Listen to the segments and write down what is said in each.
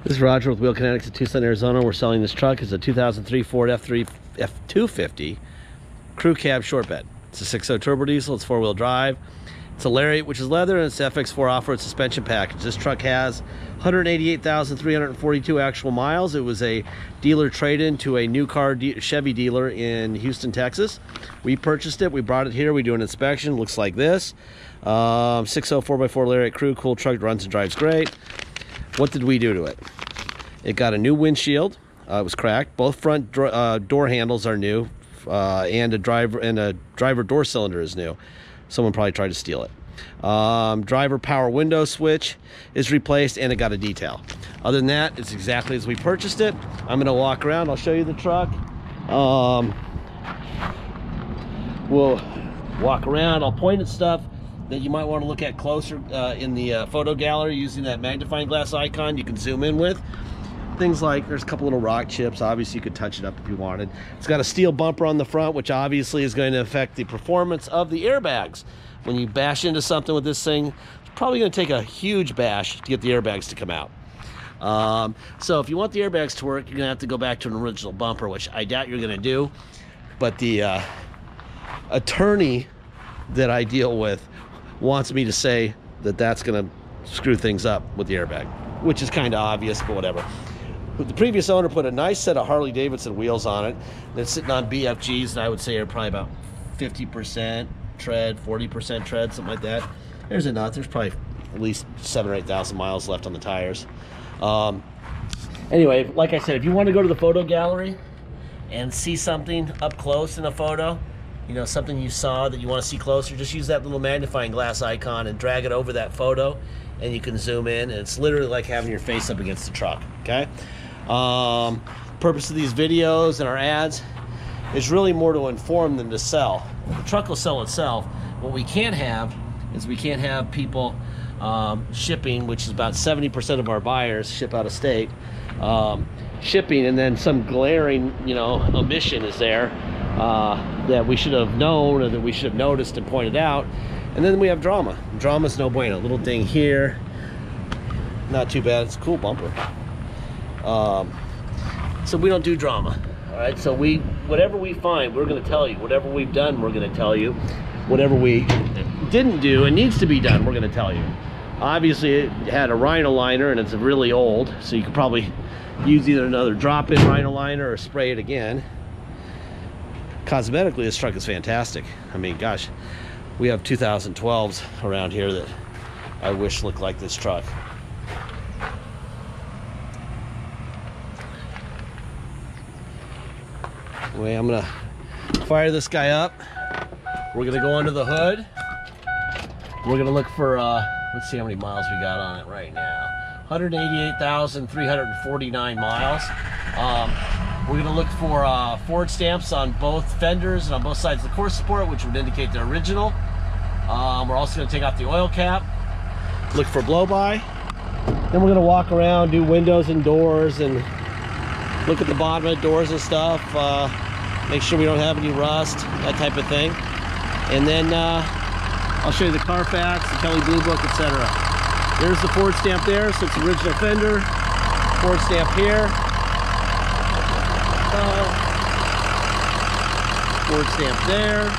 This is Roger with Wheel Kinetics in Tucson, Arizona. We're selling this truck. It's a 2003 Ford F250 crew cab short bed. It's a 6.0 turbo diesel. It's four-wheel drive. It's a Lariat, which is leather, and it's FX4 off-road suspension package. This truck has 188,342 actual miles. It was a dealer trade-in to a new car Chevy dealer in Houston, Texas. We purchased it. We brought it here. We do an inspection. Looks like this. 6.0 4x4 Lariat crew. Cool truck. Runs and drives great. What did we do to it? It got a new windshield. It was cracked. Both front door handles are new, and a driver door cylinder is new. Someone probably tried to steal it. Driver power window switch is replaced, and it got a detail. Other than that, it's exactly as we purchased it. I'm going to walk around. I'll show you the truck. We'll walk around. I'll point at stuff that you might want to look at closer in the photo gallery using that magnifying glass icon you can zoom in with. Things like, there's a couple little rock chips. Obviously you could touch it up if you wanted. It's got a steel bumper on the front, which obviously is going to affect the performance of the airbags. When you bash into something with this thing, it's probably going to take a huge bash to get the airbags to come out. So if you want the airbags to work, you're going to have to go back to an original bumper, which I doubt you're going to do. But the attorney that I deal with wants me to say that that's going to screw things up with the airbag, which is kind of obvious, but whatever. The previous owner put a nice set of Harley-Davidson wheels on it. They're sitting on BFGs, and I would say are probably about 50% tread, 40% tread, something like that. There's a nut. There's probably at least 7,000 or 8,000 miles left on the tires. Anyway, like I said, if you want to go to the photo gallery and see something up close in a photo, you know, something you saw that you want to see closer, just use that little magnifying glass icon and drag it over that photo, and you can zoom in, and it's literally like having your face up against the truck, okay? Purpose of these videos and our ads is really more to inform than to sell. The truck will sell itself. What we can't have is we can't have people shipping, which is about 70% of our buyers ship out of state, shipping, and then some glaring, you know, omission is there that we should have known, or that we should have noticed and pointed out. And then we have drama. Drama's no bueno. Little ding here, not too bad. It's a cool bumper. So we don't do drama. All right. So whatever we find, we're going to tell you. Whatever we've done, we're going to tell you. Whatever we didn't do and needs to be done, we're going to tell you. Obviously, it had a rhino liner, and it's really old, so you could probably use either another drop-in rhino liner or spray it again. Cosmetically, this truck is fantastic. I mean, gosh, we have 2012s around here that I wish looked like this truck. Anyway, I'm gonna fire this guy up. We're gonna go under the hood. We're gonna look for, let's see how many miles we got on it right now. 188,349 miles. We're going to look for Ford stamps on both fenders and on both sides of the course support, which would indicate they're original. We're also going to take off the oil cap, look for blow-by. Then we're going to walk around, do windows and doors, and look at the bottom of the doors and stuff. Make sure we don't have any rust, that type of thing. And then I'll show you the Carfax, the Kelley Blue Book, etc. There's the Ford stamp there, so it's original fender. Ford stamp here. Ford stamp there,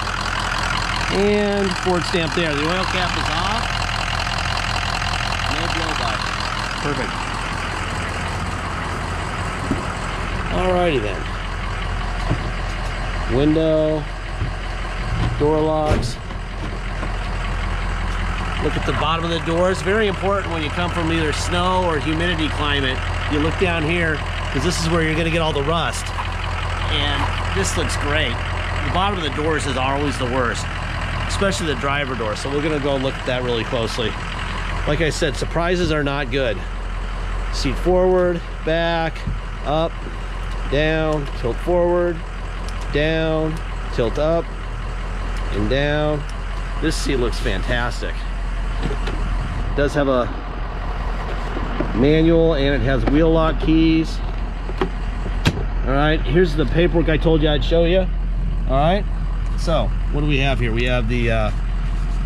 and Ford stamp there. The oil cap is off. No blow-by. Perfect. Alrighty then. Window, door locks. Look at the bottom of the doors. Very important when you come from either snow or humidity climate. You look down here, because this is where you're going to get all the rust. And this looks great. The bottom of the doors is always the worst, especially the driver door. So we're gonna go look at that really closely. Like I said, surprises are not good. Seat forward, back, up, down, tilt forward, down, tilt up, and down. This seat looks fantastic. It does have a manual, and it has wheel lock keys. All right, here's the paperwork I told you I'd show you. All right, so what do we have here? We have the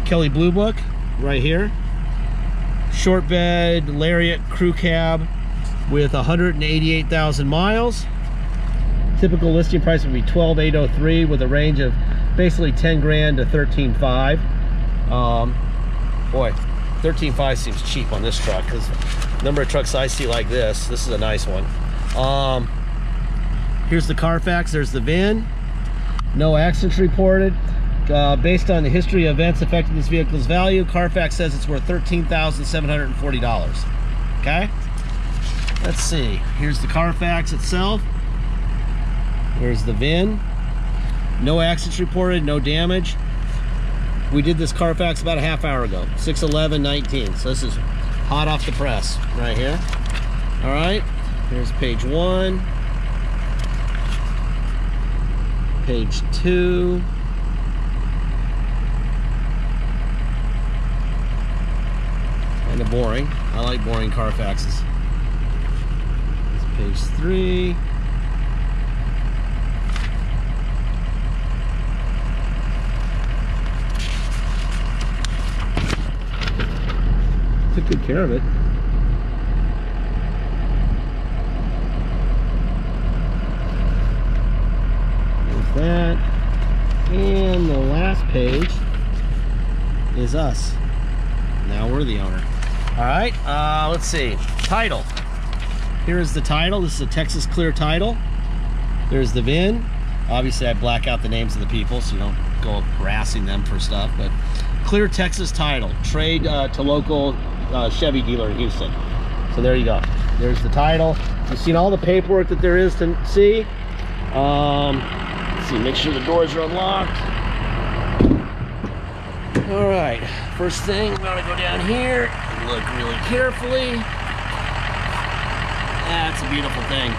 Kelley Blue Book right here. Short bed, Lariat, crew cab, with 188,000 miles. Typical listing price would be $12,803 with a range of basically 10 grand to 13.5. Boy, 13.5 seems cheap on this truck because the number of trucks I see like this is a nice one. Here's the Carfax. There's the VIN. No accidents reported. Based on the history of events affecting this vehicle's value, Carfax says it's worth $13,740. Okay? Let's see. Here's the Carfax itself. There's the VIN. No accidents reported, no damage. We did this Carfax about a half hour ago, 6/11/19. So this is hot off the press right here. All right, here's page 1, page 2. Kind of boring. I like boring Carfaxes. Here's page 3. Took good care of it. There's that. And the last page is us. Now we're the owner. All right, let's see. Title. Here is the title. This is a Texas Clear title. There's the VIN. Obviously, I black out the names of the people so you don't go harassing them for stuff, but Clear Texas title. Trade to local Chevy dealer in Houston. So there you go. There's the title. You've seen all the paperwork that there is to see. Let's see, make sure the doors are unlocked. All right, first thing, I'm gonna go down here and look really carefully. That's a beautiful thing.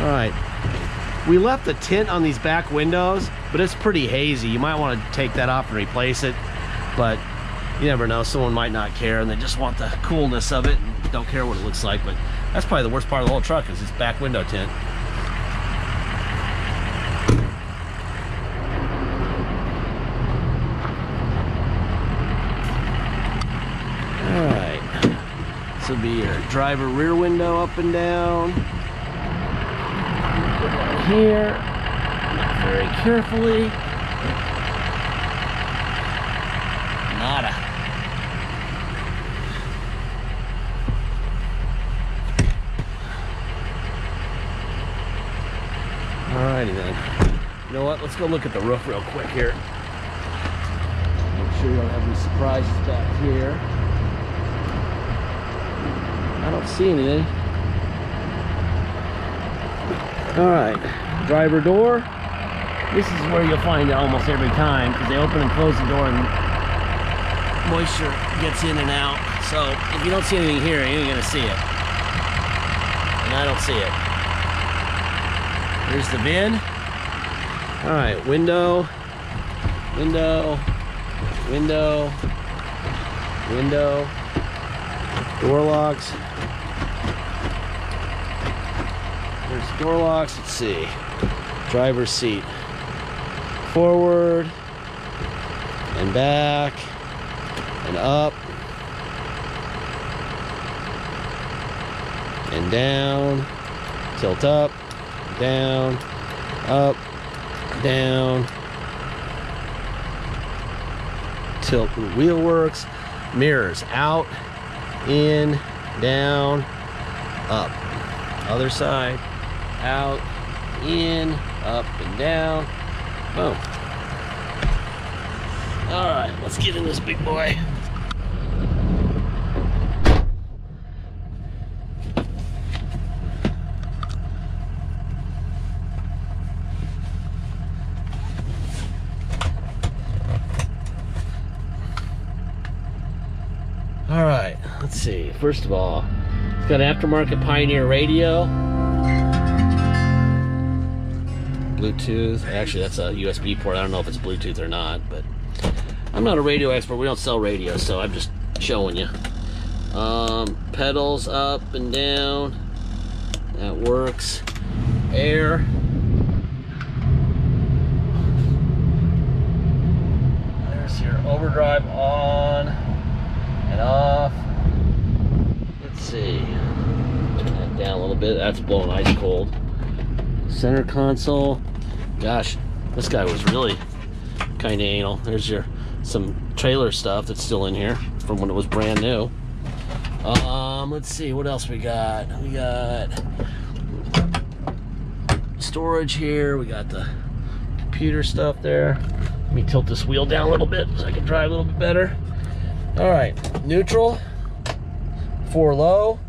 All right, we left the tint on these back windows, but it's pretty hazy. You might want to take that off and replace it, but you never know, someone might not care and they just want the coolness of it and don't care what it looks like. But that's probably the worst part of the whole truck is its back window tint. Alright, this will be your driver rear window up and down. Put it on here, look very carefully. Nada. Alrighty then. You know what? Let's go look at the roof real quick here. Make sure we don't have any surprises back here. I don't see anything. Alright. Driver door. This is where you'll find it almost every time because they open and close the door and moisture gets in and out. So if you don't see anything here, you ain't gonna see it. And I don't see it. Here's the VIN. All right, window, window, window, window, door locks. There's door locks. Let's see. Driver's seat. Forward and back and up and down. Tilt up, down, up, down. Tilt wheel works. Mirrors out, in, down, up. Other side, out, in, up and down. Boom. All right, let's get in this big boy. All right, let's see. First of all, it's got an aftermarket Pioneer radio. Bluetooth. Actually, that's a USB port. I don't know if it's Bluetooth or not, but I'm not a radio expert. We don't sell radios, so I'm just showing you. Pedals up and down. That works. Air. There's your overdrive on and off. Let's bit. That's blowing ice cold. Center console. Gosh, this guy was really kind of anal. There's some trailer stuff that's still in here from when it was brand new. Let's see what else we got. We got storage here. We got the computer stuff there. Let me tilt this wheel down a little bit so I can drive a little bit better. All right, neutral, 4 low.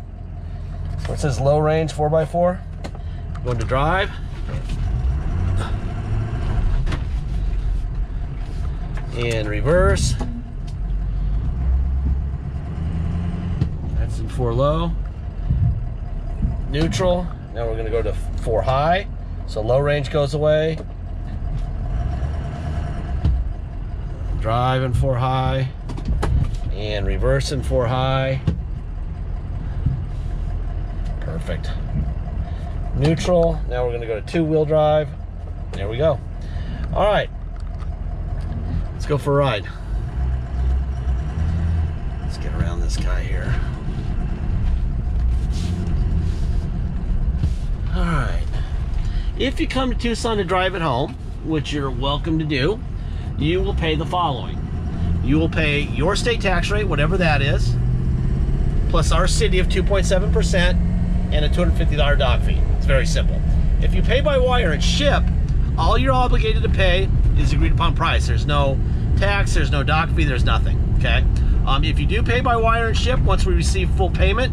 So it says low range 4x4. Going to drive. And reverse. That's in 4 low. Neutral. Now we're gonna go to 4 high. So low range goes away. Drive in 4 high. And reverse in 4 high. Perfect. Neutral. Now we're gonna go to 2-wheel drive. There we go. All right. Let's go for a ride. Let's get around this guy here. All right. If you come to Tucson to drive it home, which you're welcome to do, you will pay the following. You will pay your state tax rate, whatever that is, plus our city of 2.7% and a $250 dock fee. It's very simple. If you pay by wire and ship, all you're obligated to pay is agreed upon price. There's no tax, there's no dock fee, there's nothing, okay? If you do pay by wire and ship, once we receive full payment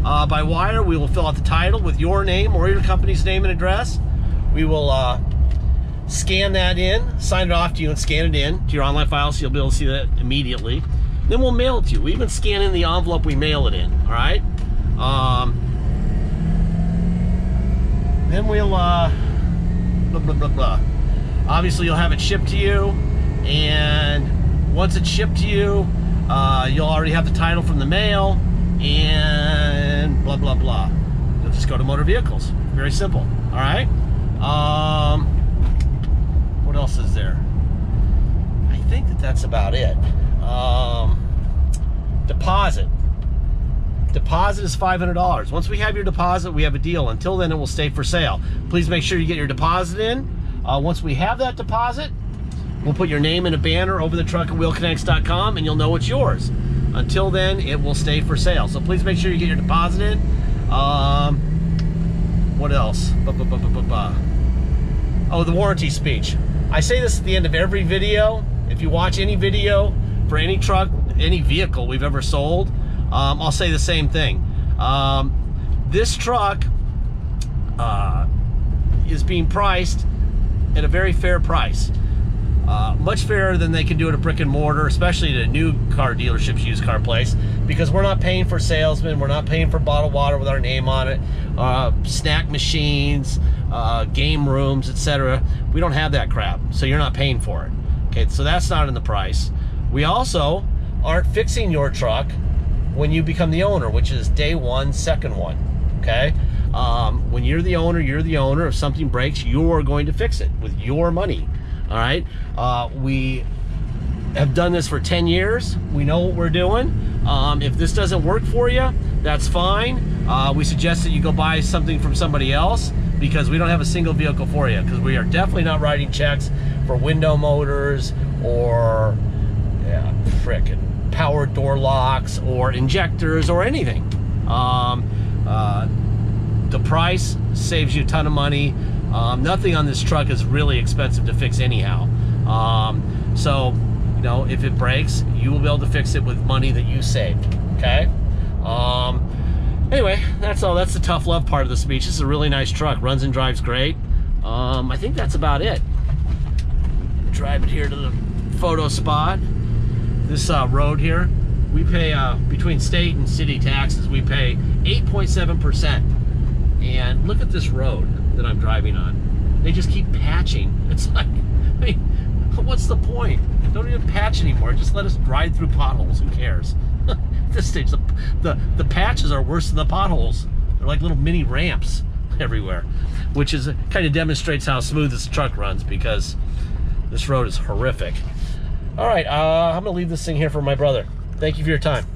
by wire, we will fill out the title with your name or your company's name and address. We will scan that in, sign it off to you and scan it in to your online file so you'll be able to see that immediately. Then we'll mail it to you. We even scan in the envelope we mail it in, all right? Then we'll, blah, blah, blah, blah. Obviously, you'll have it shipped to you, and once it's shipped to you, you'll already have the title from the mail, and blah, blah, blah. You'll just go to motor vehicles. Very simple, all right? What else is there? I think that's about it. Deposit. Deposit is $500. Once we have your deposit, we have a deal. Until then, it will stay for sale. Please make sure you get your deposit in. Once we have that deposit, we'll put your name in a banner over the truck at wheelkinetics.com and you'll know it's yours. Until then, it will stay for sale. So please make sure you get your deposit in. What else? Oh, the warranty speech. I say this at the end of every video. If you watch any video for any truck, any vehicle we've ever sold, I'll say the same thing. This truck is being priced at a very fair price. Much fairer than they can do at a brick and mortar, especially at a new car dealership's used car place, because we're not paying for salesmen, we're not paying for bottled water with our name on it, snack machines, game rooms, etc. We don't have that crap, so you're not paying for it. Okay, so that's not in the price. We also aren't fixing your truck when you become the owner, which is day one, second one, okay? When you're the owner, you're the owner. If something breaks, you're going to fix it with your money, all right? We have done this for 10 years. We know what we're doing. If this doesn't work for you, that's fine. We suggest that you go buy something from somebody else because we don't have a single vehicle for you, because we are definitely not writing checks for window motors or frickin' power door locks or injectors or anything. The price saves you a ton of money. Nothing on this truck is really expensive to fix anyhow. So, you know, if it breaks, you will be able to fix it with money that you saved, okay? Anyway, that's all. That's the tough love part of the speech. This is a really nice truck. Runs and drives great. I think that's about it. Drive it here to the photo spot. This road here, we pay, between state and city taxes, we pay 8.7%. And look at this road that I'm driving on. They just keep patching. It's like, I mean, what's the point? Don't even patch anymore. Just let us ride through potholes. Who cares? At this stage, the patches are worse than the potholes. They're like little mini ramps everywhere, which is kind of demonstrates how smooth this truck runs, because this road is horrific. All right, I'm gonna leave this thing here for my brother. Thank you for your time.